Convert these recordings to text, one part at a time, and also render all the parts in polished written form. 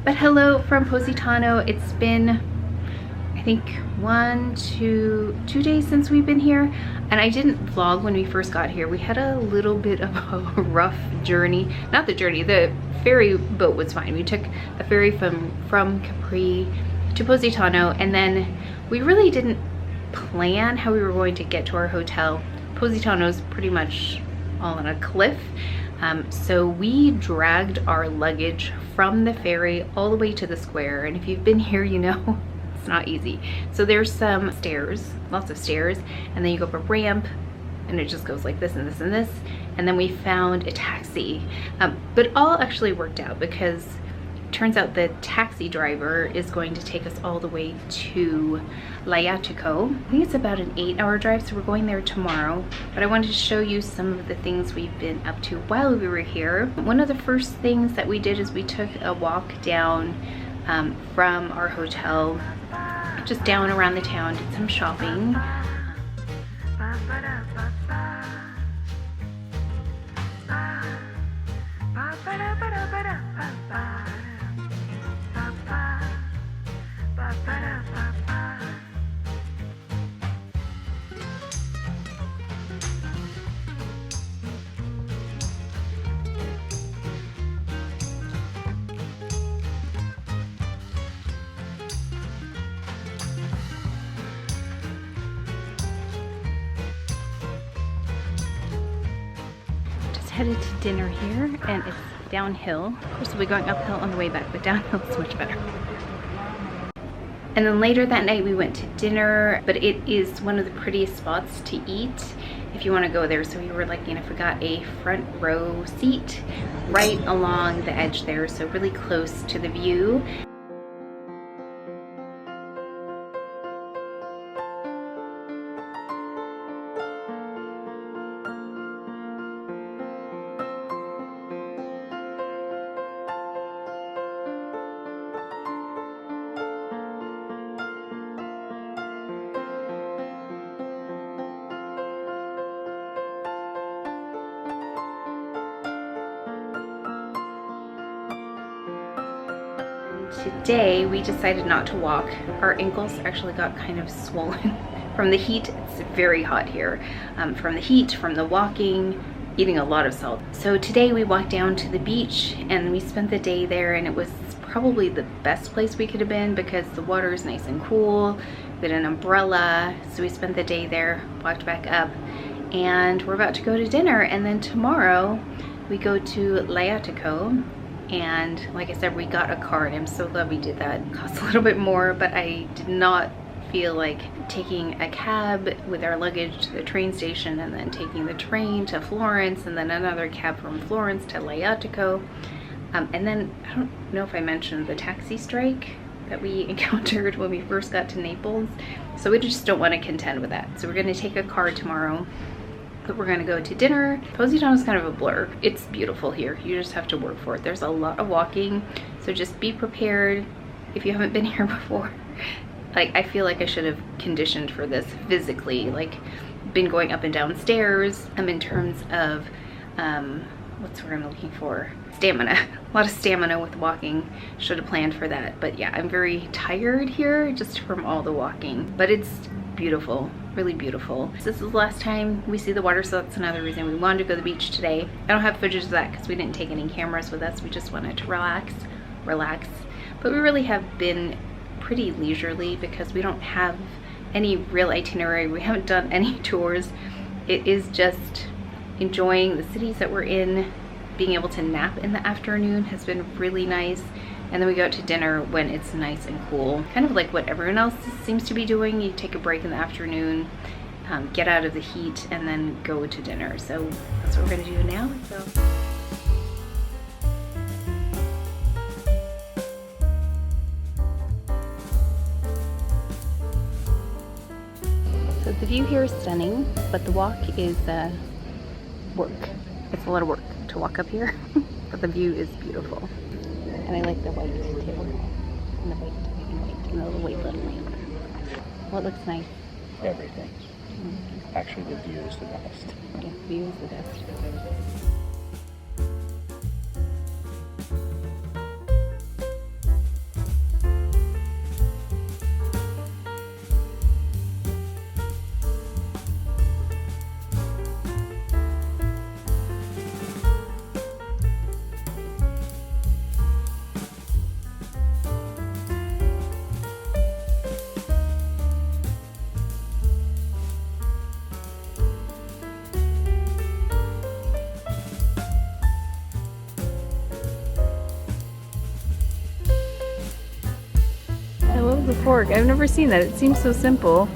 But hello from Positano. It's been, I think, 2 days since we've been here, and I didn't vlog when we first got here. We had a little bit of a rough journey. Not the journey, the ferry boat was fine. We took a ferry from Capri to Positano, and then we really didn't plan how we were going to get to our hotel. Positano's pretty much all on a cliff. So we dragged our luggage from the ferry all the way to the square, and if you've been here, you know it's not easy. So there's some stairs, lots of stairs, and then you go up a ramp, and it just goes like this and this and this, and then we found a taxi. But it all actually worked out because it turns out the taxi driver is going to take us all the way to Lajatico. I think it's about an 8-hour drive, so we're going there tomorrow. But I wanted to show you some of the things we've been up to while we were here. One of the first things that we did is we took a walk down from our hotel, just down around the town, did some shopping. Headed to dinner here, and it's downhill. Of course, we'll be going uphill on the way back, but downhill is much better. And then later that night we went to dinner, but it is one of the prettiest spots to eat if you want to go there. So we were lucky enough, we got a front row seat right along the edge there, so really close to the view. Today we decided not to walk. Our ankles actually got kind of swollen from the heat. It's very hot here. From the heat, from the walking, eating a lot of salt. So today we walked down to the beach and we spent the day there, and it was probably the best place we could have been because the water is nice and cool. We had an umbrella, so we spent the day there, walked back up, and we're about to go to dinner. And then tomorrow we go to Lajatico. And like I said, we got a car, and I'm so glad we did that. It cost a little bit more, but I did not feel like taking a cab with our luggage to the train station and then taking the train to Florence and then another cab from Florence to Lajatico. And then I don't know if I mentioned the taxi strike that we encountered when we first got to Naples. So we just don't want to contend with that. So we're going to take a car tomorrow. But we're gonna go to dinner. Positano is kind of a blur. It's beautiful here. You just have to work for it. There's a lot of walking, so just be prepared if you haven't been here before. Like, I feel like I should have conditioned for this physically, like been going up and down stairs. In terms of what's the word I'm looking for? Stamina. A lot of stamina with walking. Should have planned for that. But yeah, I'm very tired here just from all the walking. But it's beautiful, really beautiful. This is the last time we see the water, so that's another reason we wanted to go to the beach today. I don't have footage of that because we didn't take any cameras with us. We just wanted to relax. But we really have been pretty leisurely because we don't have any real itinerary. We haven't done any tours. It is just enjoying the cities that we're in. Being able to nap in the afternoon has been really nice. And then we go out to dinner when it's nice and cool. Kind of like what everyone else seems to be doing. You take a break in the afternoon, get out of the heat, and then go to dinner. So that's what we're gonna do now. So the view here is stunning, but the walk is work. It's a lot of work to walk up here, but the view is beautiful. And I like the white too. And the white, and the white little lamp. What looks nice? Everything. Actually, the view is the best. Yeah, the view is the best. fork. I've never seen that. It seems so simple,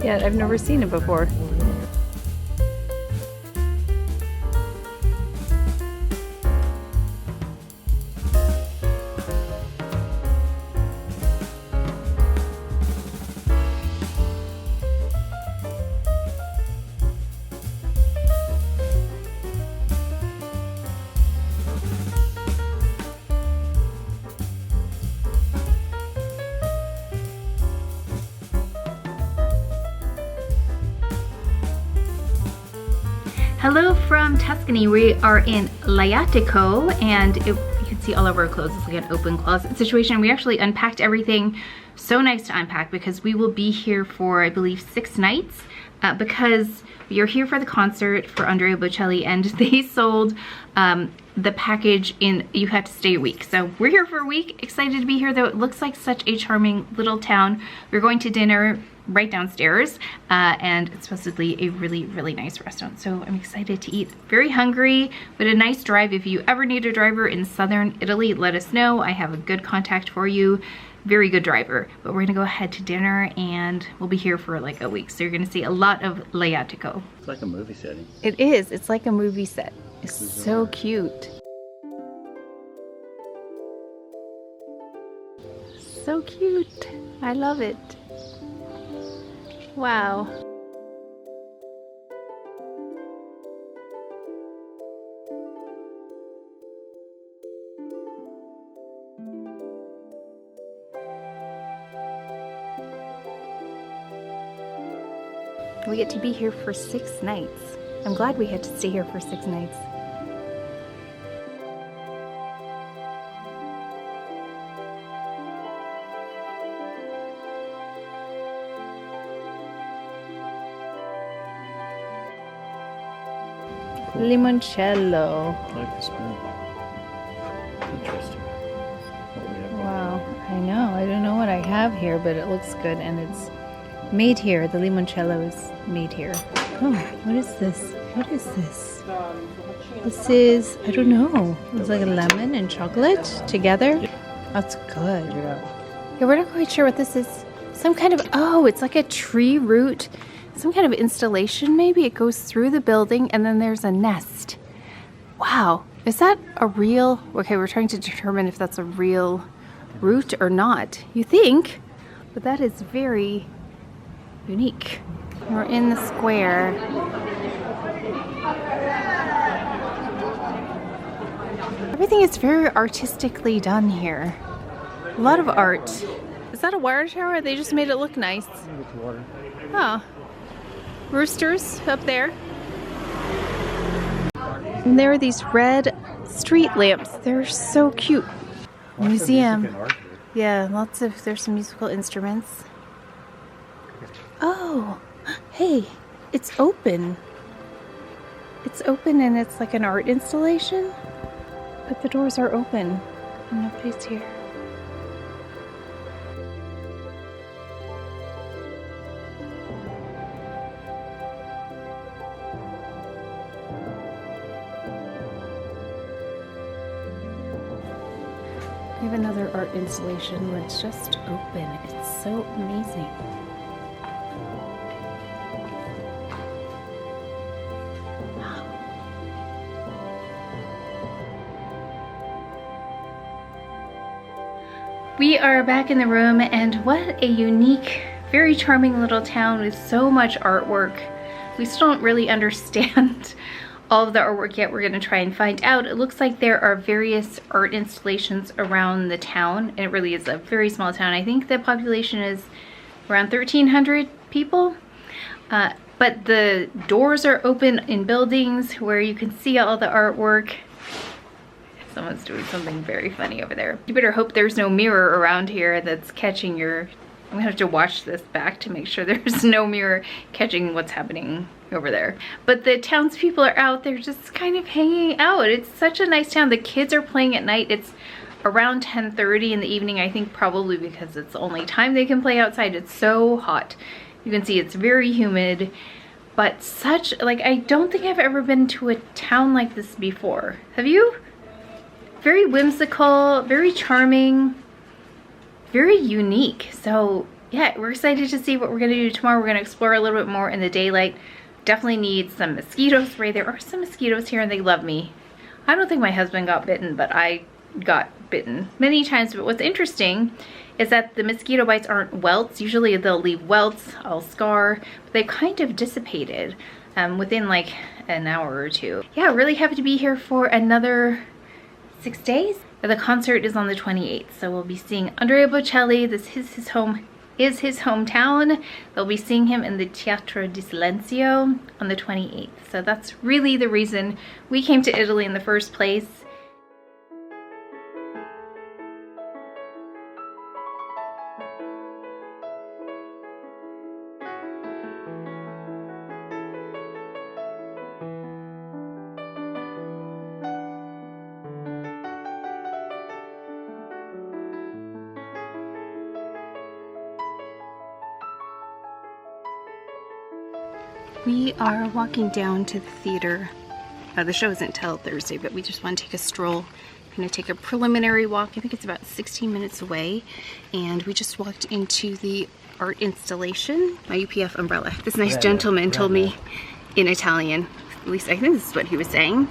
yet I've never seen it before. Hello from Tuscany. We are in Lajatico, and you can see all of our clothes. It's like an open closet situation. We actually unpacked everything. So nice to unpack because we will be here for, I believe, 6 nights because we are here for the concert for Andrea Bocelli, and they sold the package in, you have to stay a week. So we're here for a week. Excited to be here though. It looks like such a charming little town. We're going to dinner right downstairs and it's supposedly a really, really nice restaurant. So I'm excited to eat. Very hungry, but a nice drive. If you ever need a driver in southern Italy, let us know. I have a good contact for you. Very good driver. But we're gonna go ahead to dinner and we'll be here for like a week. So you're gonna see a lot of Lajatico. It's like a movie setting. It is. It's like a movie set. It's so cute. So cute. I love it. Wow. We get to be here for 6 nights. I'm glad we had to stay here for 6 nights. Limoncello. I like the spoon. Interesting. Wow, I know. I don't know what I have here, but it looks good and it's made here. The limoncello is made here. Oh, what is this? What is this? This is, I don't know. It's like a lemon and chocolate together. That's good. Yeah, we're not quite sure what this is. Some kind of, oh, it's like a tree root. Some kind of installation maybe. It goes through the building and then there's a nest. Wow. Is that a real, okay, we're trying to determine if that's a real root or not. You think, but that is very unique. We're in the square. Everything is very artistically done here. A lot of art. Is that a water tower? They just made it look nice. Oh. Roosters up there. And there are these red street lamps. They're so cute. Museum. Yeah, lots of, there's some musical instruments. Oh, hey, it's open. It's open and it's like an art installation, but the doors are open and nobody's here. We have another art installation where it's just open. It's so amazing. Wow. We are back in the room, and what a unique, very charming little town with so much artwork. We still don't really understand all of the artwork yet. We're going to try and find out. It looks like there are various art installations around the town, and it really is a very small town. I think the population is around 1,300 people, but the doors are open in buildings where you can see all the artwork. Someone's doing something very funny over there. You better hope there's no mirror around here that's catching your... I'm gonna have to watch this back to make sure there's no mirror catching what's happening over there. But the townspeople are out there just kind of hanging out. It's such a nice town. The kids are playing at night. It's around 10:30 in the evening, I think, probably because it's the only time they can play outside. It's so hot. You can see it's very humid, but such, like, I don't think I've ever been to a town like this before. Have you? Very whimsical, very charming, very unique. So yeah, we're excited to see what we're gonna do tomorrow. We're gonna explore a little bit more in the daylight. Definitely need some mosquito spray. There are some mosquitoes here and they love me. I don't think my husband got bitten, but I got bitten many times. But what's interesting is that the mosquito bites aren't welts. Usually they'll leave welts, I'll scar, but they've kind of dissipated within like an hour or two. Yeah, really happy to be here for another 6 days. The concert is on the 28th, so we'll be seeing Andrea Bocelli. This is his hometown. They'll be seeing him in the Teatro di Silenzio on the 28th. So that's really the reason we came to Italy in the first place. We are walking down to the theater. The show isn't until Thursday, but we just want to take a stroll. I'm going to take a preliminary walk. I think it's about 16 minutes away. And we just walked into the art installation. My UPF umbrella. This nice gentleman told me in Italian, at least I think this is what he was saying.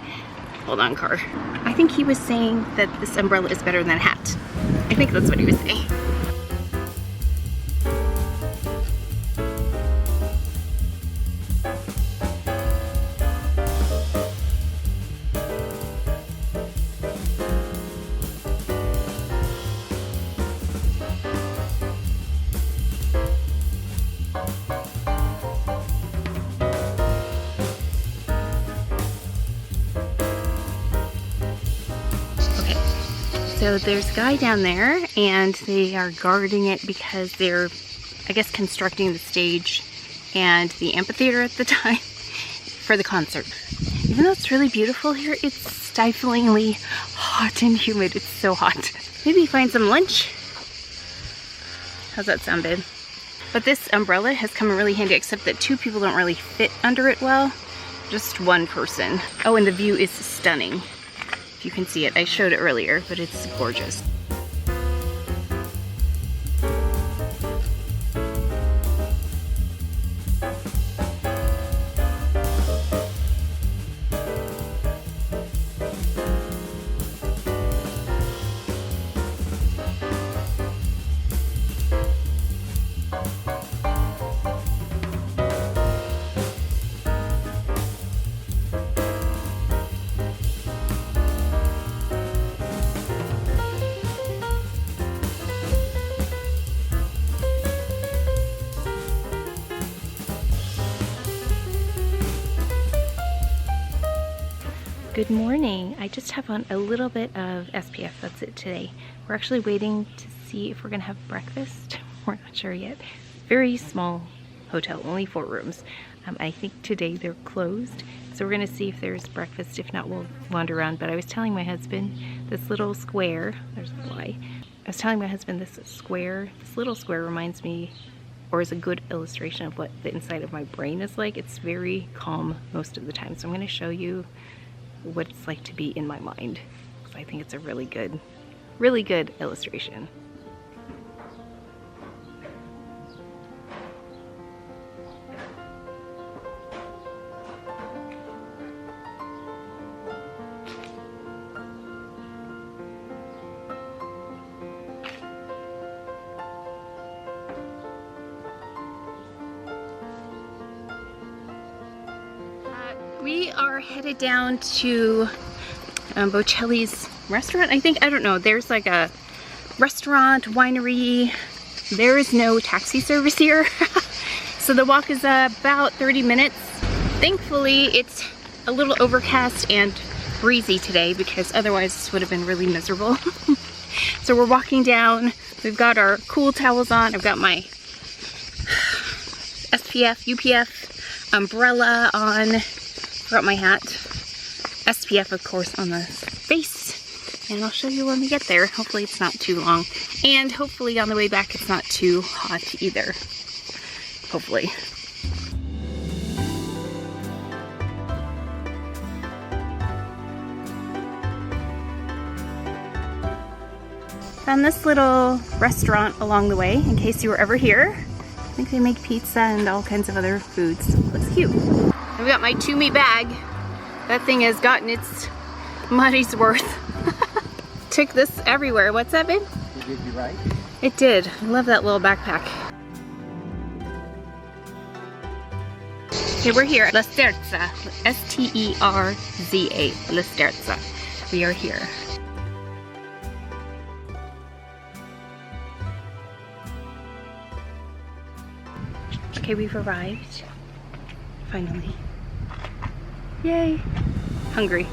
Hold on, car. I think he was saying that this umbrella is better than a hat. I think that's what he was saying. So there's a guy down there and they are guarding it because they're, I guess, constructing the stage and the amphitheater at the time for the concert. Even though it's really beautiful here, it's stiflingly hot and humid. It's so hot. Maybe find some lunch. How's that sound, babe? But this umbrella has come in really handy, except that 2 people don't really fit under it well. Just 1 person. Oh, and the view is stunning. If you can see it, I showed it earlier, but it's gorgeous. Good morning. I just have on a little bit of SPF. That's it today. We're actually waiting to see if we're gonna have breakfast. We're not sure yet. Very small hotel, only 4 rooms. I think today they're closed. So we're gonna see if there's breakfast. If not, we'll wander around. But I was telling my husband this little square, there's a fly. I was telling my husband this little square reminds me, or is a good illustration of what the inside of my brain is like. It's very calm most of the time. So I'm gonna show you what it's like to be in my mind, because I think it's a really good illustration. We are headed down to Bocelli's restaurant, I think. I don't know. There's like a restaurant, winery. There is no taxi service here. So the walk is about 30 minutes. Thankfully, it's a little overcast and breezy today because otherwise this would have been really miserable. So we're walking down. We've got our cool towels on. I've got my SPF, UPF umbrella on. Got my hat. SPF, of course, on the face. And I'll show you when we get there. Hopefully it's not too long. And hopefully on the way back it's not too hot either. Hopefully. Found this little restaurant along the way in case you were ever here. I think they make pizza and all kinds of other foods. Looks cute. I've got my Tumi bag. That thing has gotten its money's worth. Took this everywhere. What's that, babe? It did you right? It did. I love that little backpack. Okay, we're here. La Sterza. S-T-E-R-Z-A. La Sterza. We are here. Okay, we've arrived. Finally. Yay. Hungry.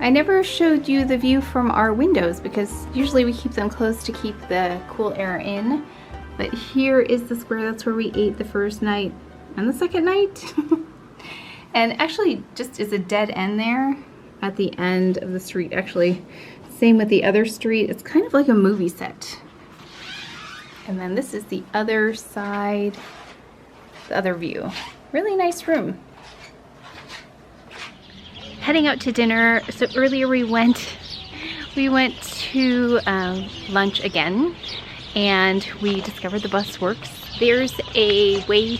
I never showed you the view from our windows because usually we keep them closed to keep the cool air in. But here is the square. That's where we ate the first night and the second night. And actually just is a dead end there at the end of the street. Actually, same with the other street. It's kind of like a movie set. And then this is the other side, the other view. Really nice room. Heading out to dinner. So earlier we went to lunch again, and we discovered the bus works. There's a way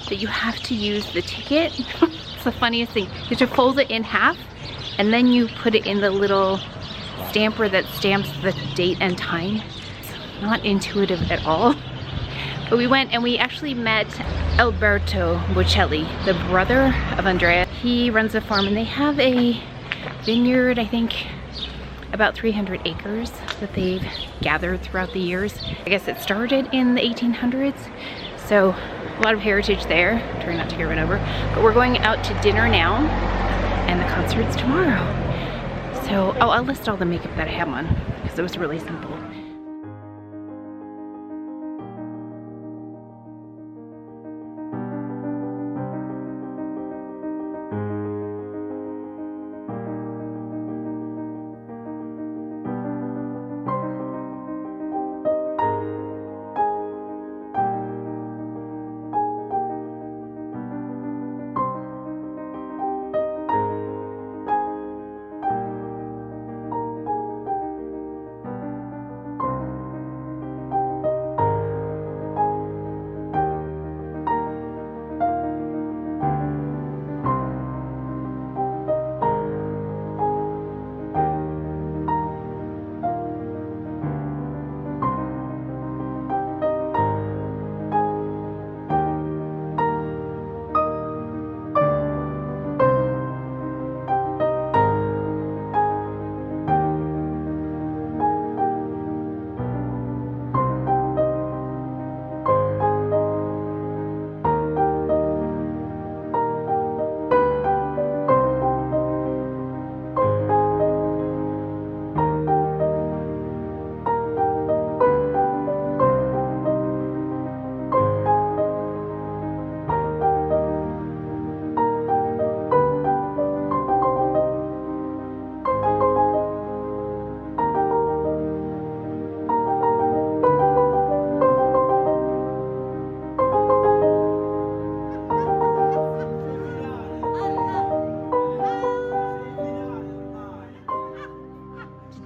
that you have to use the ticket. It's the funniest thing. You have to fold it in half, and then you put it in the little stamper that stamps the date and time. It's not intuitive at all. But we went and we actually met Alberto Bocelli, the brother of Andrea. He runs a farm and they have a vineyard, I think about 300 acres that they've gathered throughout the years. I guess it started in the 1800s, so a lot of heritage there. Trying not to get run over. But we're going out to dinner now, and the concert's tomorrow. So, oh, I'll list all the makeup that I have on because it was really simple.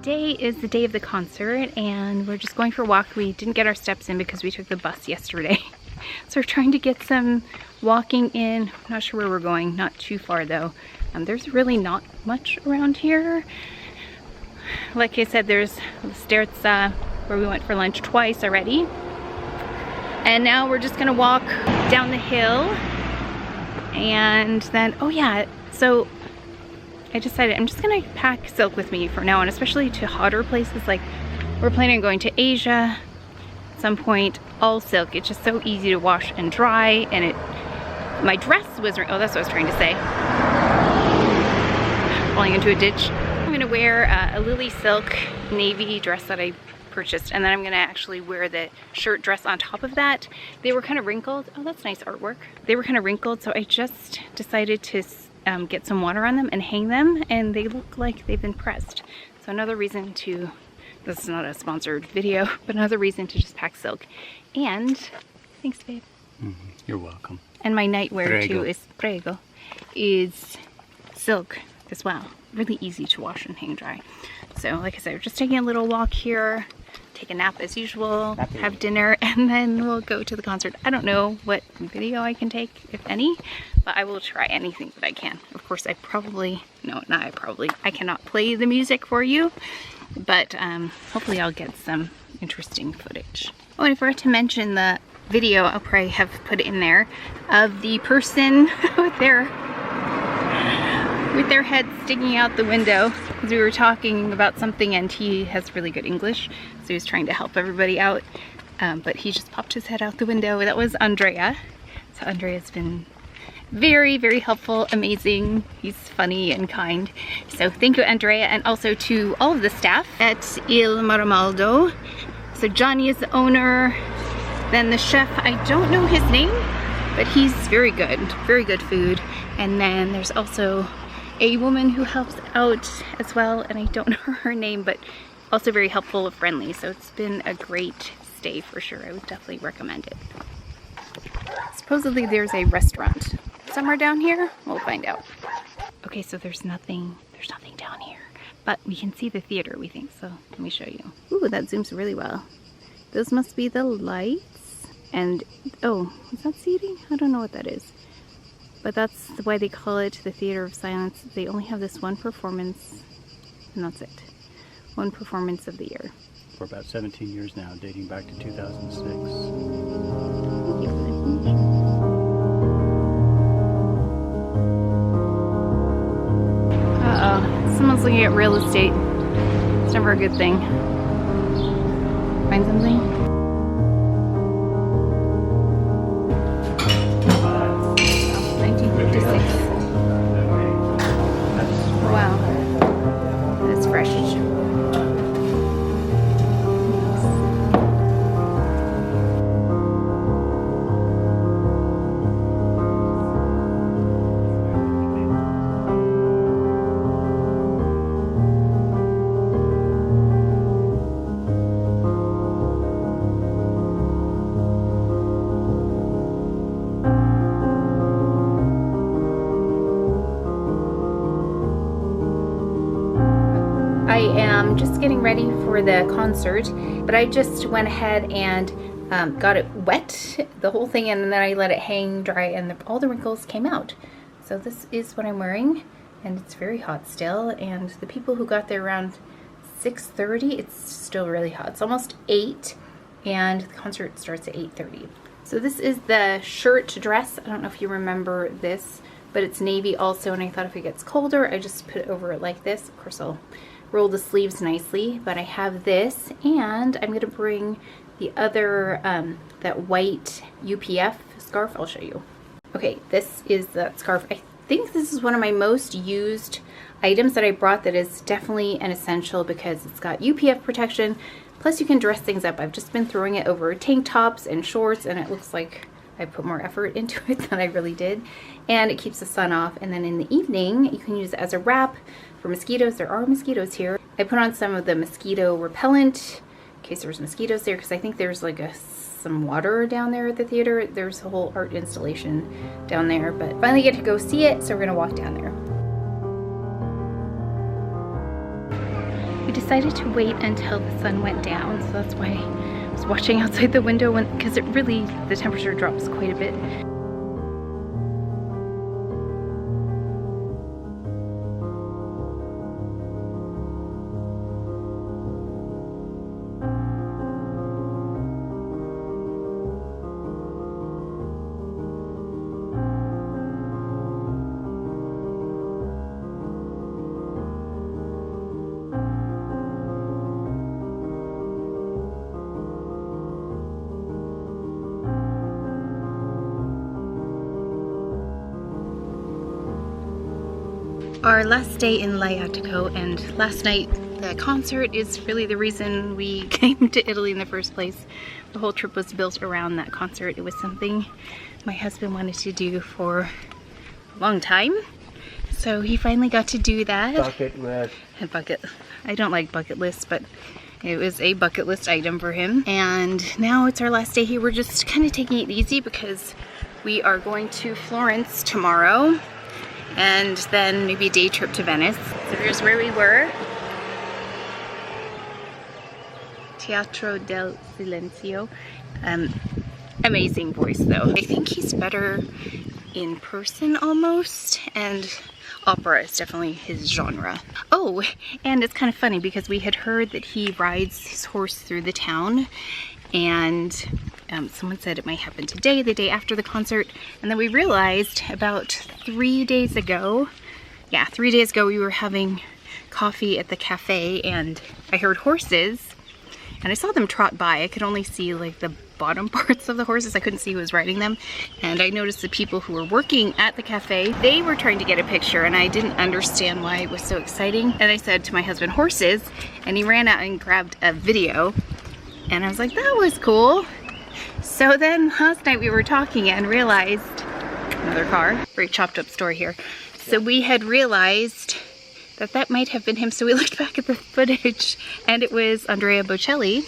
today is the day of the concert and we're just going for a walk. We didn't get our steps in because we took the bus yesterday. So we're trying to get some walking in. I'm not sure where we're going, not too far though. There's really not much around here. Like I said, there's the stairs where we went for lunch twice already. And now we're just gonna walk down the hill. And then, oh yeah, so I decided I'm just gonna pack silk with me from now on, especially to hotter places. Like we're planning on going to Asia at some point, all silk. It's just so easy to wash and dry. And my dress was, oh, that's what I was trying to say. Falling into a ditch. I'm gonna wear a LILYSILK navy dress that I purchased, and then I'm gonna actually wear the shirt dress on top of that. They were kind of wrinkled. Oh, that's nice artwork. They were kind of wrinkled, so I just decided to get some water on them and hang them, and they look like they've been pressed. So another reason to, this is not a sponsored video, but another reason to just pack silk. And thanks, babe. You're welcome. And my nightwear too is silk as well. Really easy to wash and hang dry. So like I said, we're just taking a little walk here, take a nap as usual, have dinner, and then we'll go to the concert. I don't know what video I can take, if any, but I will try anything that I can. Of course, I cannot play the music for you, but hopefully I'll get some interesting footage. Oh, and I forgot to mention the video, I'll probably have put it in there, of the person with their head sticking out the window, because we were talking about something and he has really good English, so he was trying to help everybody out, but he just popped his head out the window. That was Andrea. So Andrea's been very, very helpful, amazing. He's funny and kind. So thank you, Andrea, and also to all of the staff at Il Maramaldo. So Johnny is the owner, then the chef, I don't know his name, but he's very good food. And then there's also a woman who helps out as well, and I don't know her name, but also very helpful, friendly. So it's been a great stay for sure. I would definitely recommend it. Supposedly there's a restaurant somewhere down here. We'll find out. Okay, so there's nothing down here, but we can see the theater, we think. So let me show you. Ooh, that zooms really well. Those must be the lights. And oh, is that seating? I don't know what that is. But that's why they call it the Theater of Silence. They only have this one performance, and that's it. One performance of the year. For about 17 years now, dating back to 2006. Uh-oh, someone's looking at real estate. It's never a good thing. Find something? Wow, that's fresh. I am just getting ready for the concert, but I just went ahead and got it wet, the whole thing, and then I let it hang dry, and all the wrinkles came out. So this is what I'm wearing, and it's very hot still, and the people who got there around 6:30, it's still really hot. It's almost 8, and the concert starts at 8:30. So this is the shirt dress. I don't know if you remember this, but it's navy also, and I thought if it gets colder, I just put it over it like this. Of course, I'll roll the sleeves nicely, but I have this, and I'm gonna bring the other, that white UPF scarf. I'll show you. Okay, this is the scarf. I think this is one of my most used items that I brought that is definitely an essential because it's got UPF protection, plus you can dress things up. I've just been throwing it over tank tops and shorts, and it looks like I put more effort into it than I really did. And it keeps the sun off, and then in the evening, you can use it as a wrap for mosquitoes. There are mosquitoes here. I put on some of the mosquito repellent in case there's mosquitoes there, because I think there's like some water down there at the theater. There's a whole art installation down there, but finally get to go see it, so we're gonna walk down there. We decided to wait until the sun went down, so that's why I was watching outside the window because the temperature drops quite a bit. Our last day in Lajatico, and last night the concert is really the reason we came to Italy in the first place. The whole trip was built around that concert. It was something my husband wanted to do for a long time, so he finally got to do that. Bucket list. I don't like bucket lists, but it was a bucket list item for him. And now it's our last day here. We're just kind of taking it easy because we are going to Florence tomorrow, and then maybe a day trip to Venice. So here's where we were. Teatro del Silenzio. Amazing voice though. I think he's better in person almost, and opera is definitely his genre. Oh, and it's kind of funny because we had heard that he rides his horse through the town, and someone said it might happen today, the day after the concert, and then we realized about 3 days ago, yeah, 3 days ago we were having coffee at the cafe and I heard horses and I saw them trot by. I could only see like the bottom parts of the horses. I couldn't see who was riding them, and I noticed the people who were working at the cafe, they were trying to get a picture, and I didn't understand why it was so exciting. And I said to my husband, horses, and he ran out and grabbed a video, and I was like, that was cool. So then last night we were talking and realized, another car, very chopped up story here. So we had realized that that might have been him, so we looked back at the footage and it was Andrea Bocelli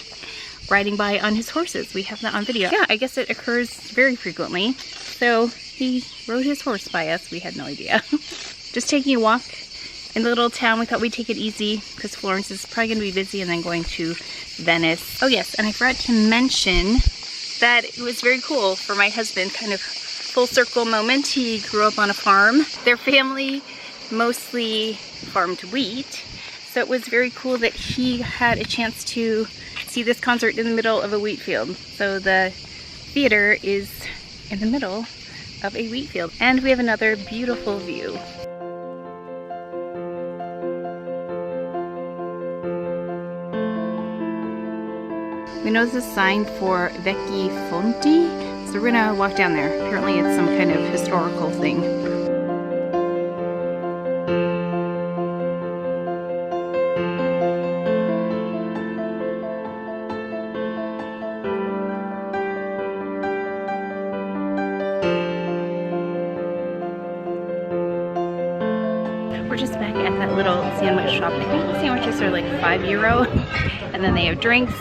riding by on his horses. We have that on video. Yeah, I guess it occurs very frequently. So he rode his horse by us. We had no idea. Just taking a walk in the little town. We thought we'd take it easy because Florence is probably gonna be busy, and then going to Venice. Oh yes, and I forgot to mention that it was very cool for my husband, kind of full circle moment. He grew up on a farm. Their family mostly farmed wheat, so it was very cool that he had a chance to see this concert in the middle of a wheat field. So the theater is in the middle of a wheat field, and we have another beautiful view. We know there's a sign for Vecchi Fonti, so we're gonna walk down there. Apparently it's some kind of historical thing. We're just back at that little sandwich shop. I think the sandwiches are like €5, and then they have drinks,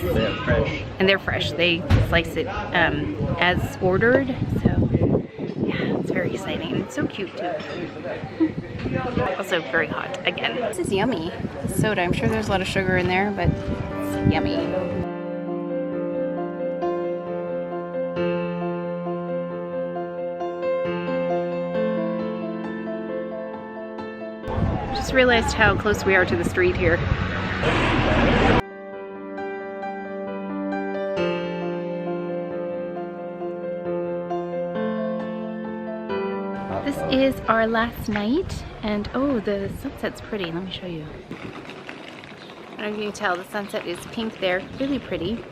and they're fresh. They slice it as ordered, so yeah, it's very exciting, and it's so cute too. Also very hot again. This is yummy. This soda, I'm sure there's a lot of sugar in there, but it's yummy. Just realized how close we are to the street here. This is our last night, and oh, the sunset's pretty. Let me show you. I don't know if you can tell, the sunset is pink there, really pretty.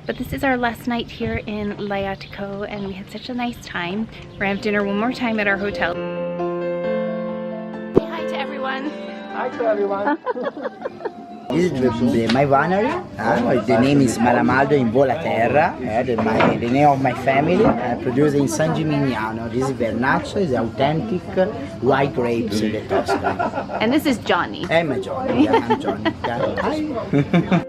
But this is our last night here in Lajatico, and we had such a nice time. We're gonna have dinner one more time at our hotel. Say hi to everyone. Hi to everyone. This is my winery. The name is Malamaldo in Volaterra. The name of my family. Produced in San Gimignano. This is Vernaccia. It's authentic white grapes in the Toscana. And this is Johnny. I'm Johnny. Yeah, I'm Johnny. Yeah. Hi.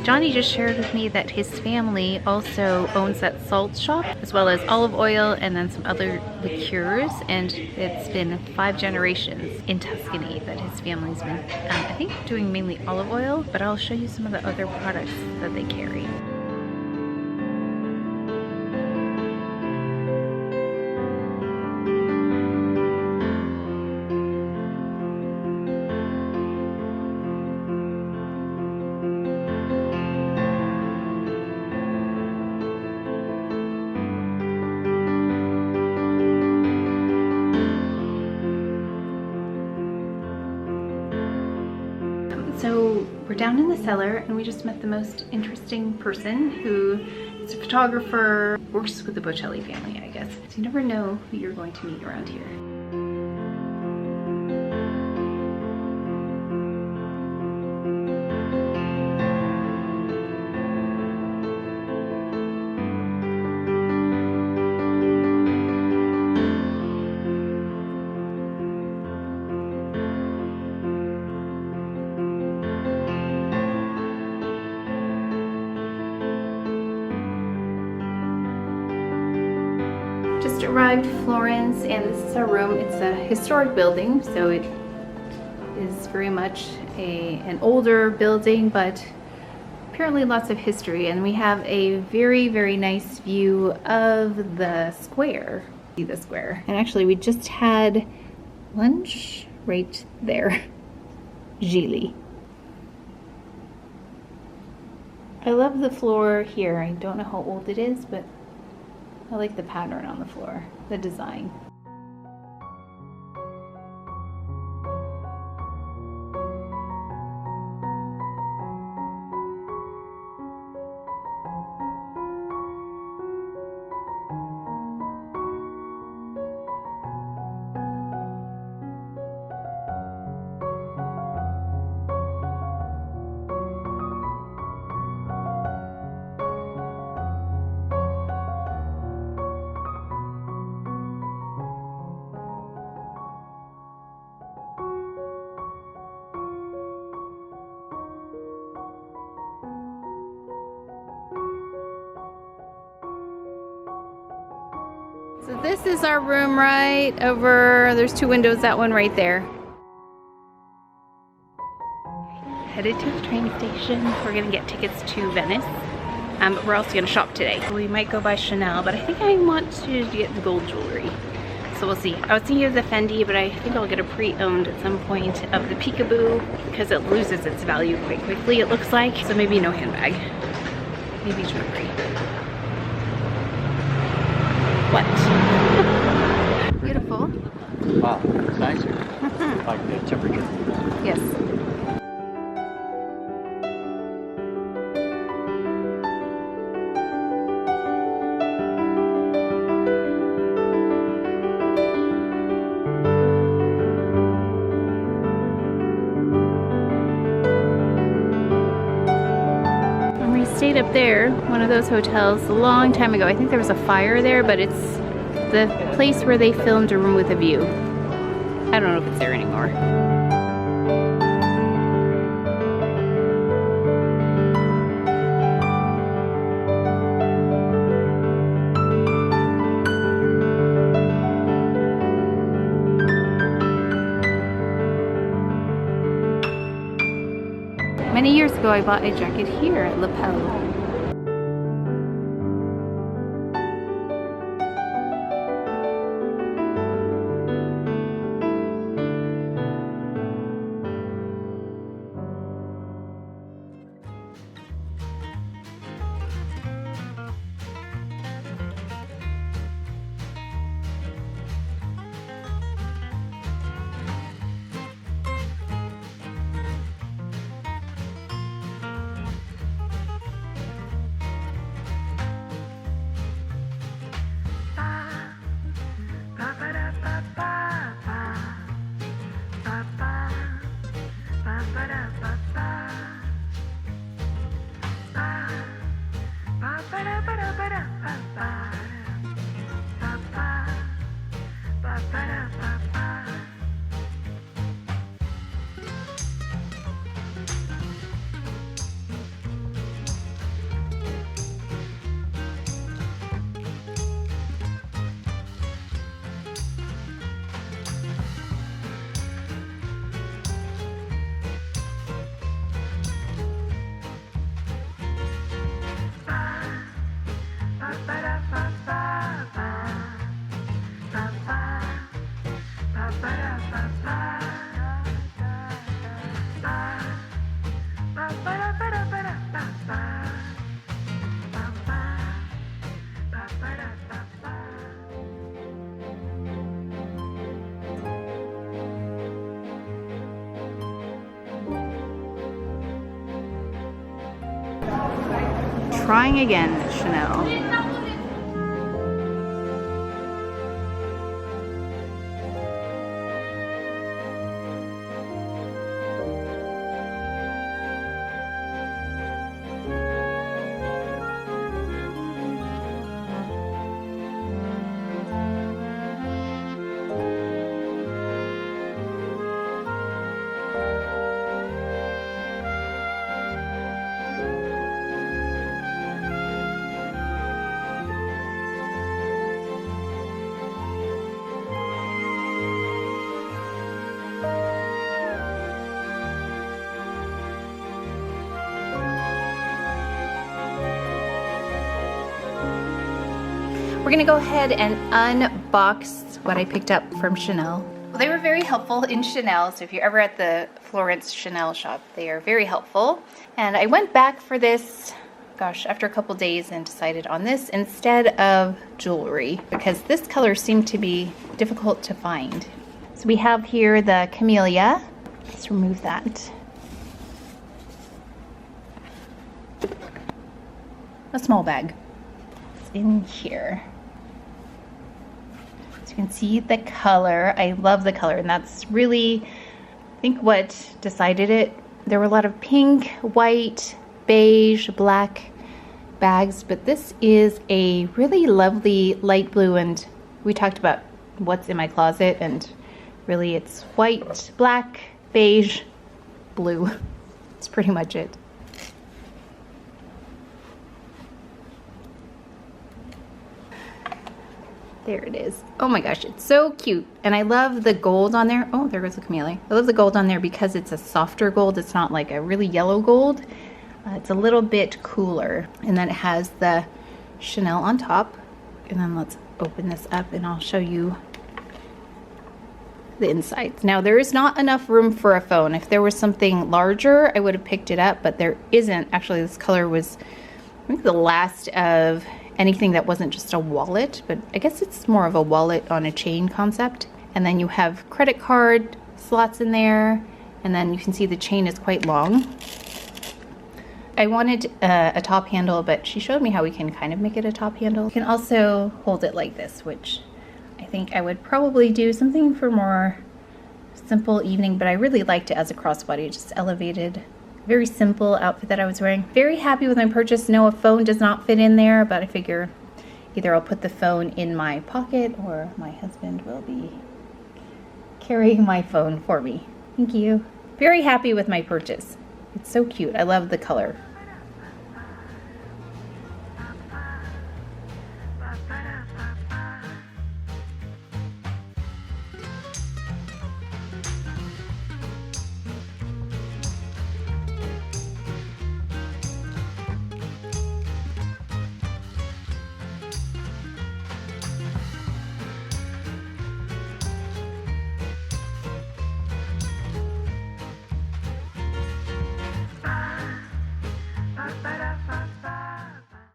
Johnny just shared with me that his family also owns that salt shop, as well as olive oil and then some other liqueurs, and it's been 5 generations in Tuscany that his family's been, I think, doing mainly olive oil, but I'll show you some of the other products that they carry. So we're down in the cellar and we just met the most interesting person who is a photographer, works with the Bocelli family, I guess. So you never know who you're going to meet around here. Just arrived Florence, and this is our room. It's a historic building, so it is very much an older building, but apparently lots of history. And we have a very, very nice view of the square. See the square. And actually, we just had lunch right there. Gili. I love the floor here. I don't know how old it is, but I like the pattern on the floor, the design. So this is our room right over, there's 2 windows, that one right there. Headed to the train station. We're gonna get tickets to Venice, but we're also gonna shop today. We might go by Chanel, but I think I want to get the gold jewelry. So we'll see. I was thinking of the Fendi, but I think I'll get a pre-owned at some point of the Peekaboo because it loses its value quite quickly, it looks like. So maybe no handbag, maybe jewelry. What? Beautiful. Wow, it's nicer. Like the temperature. Yes. And we stayed up there, one of those hotels, a long time ago. I think there was a fire there, but it's the place where they filmed A Room with a View. I don't know if it's there anymore. Many years ago I bought a jacket here at Lapel. trying again, Chanel. We're gonna go ahead and unbox what I picked up from Chanel. Well, they were very helpful in Chanel, so if you're ever at the Florence Chanel shop, they are very helpful. And I went back for this, gosh, after a couple days and decided on this instead of jewelry because this color seemed to be difficult to find. So we have here the Camellia. Let's remove that. A small bag. It's in here. So you can see the color. I love the color, and that's really, I think, what decided it. There were a lot of pink, white, beige, black bags, but this is a really lovely light blue, and we talked about what's in my closet, and really it's white, black, beige, blue. That's pretty much it. There it is. Oh my gosh, it's so cute. And I love the gold on there. Oh, there goes the camellia. I love the gold on there because it's a softer gold. It's not like a really yellow gold. It's a little bit cooler. And then it has the Chanel on top. And then let's open this up and I'll show you the insides. Now, there is not enough room for a phone. If there was something larger, I would have picked it up, but there isn't. Actually, this color was, I think, the last of anything that wasn't just a wallet, but I guess it's more of a wallet on a chain concept. And then you have credit card slots in there, and then you can see the chain is quite long. I wanted a top handle, but she showed me how we can kind of make it a top handle. You can also hold it like this, which I think I would probably do something for more simple evening, but I really liked it as a crossbody. It just elevated. Very simple outfit that I was wearing. Very happy with my purchase. No, a phone does not fit in there, but I figure either I'll put the phone in my pocket or my husband will be carrying my phone for me. Thank you. Very happy with my purchase. It's so cute. I love the color.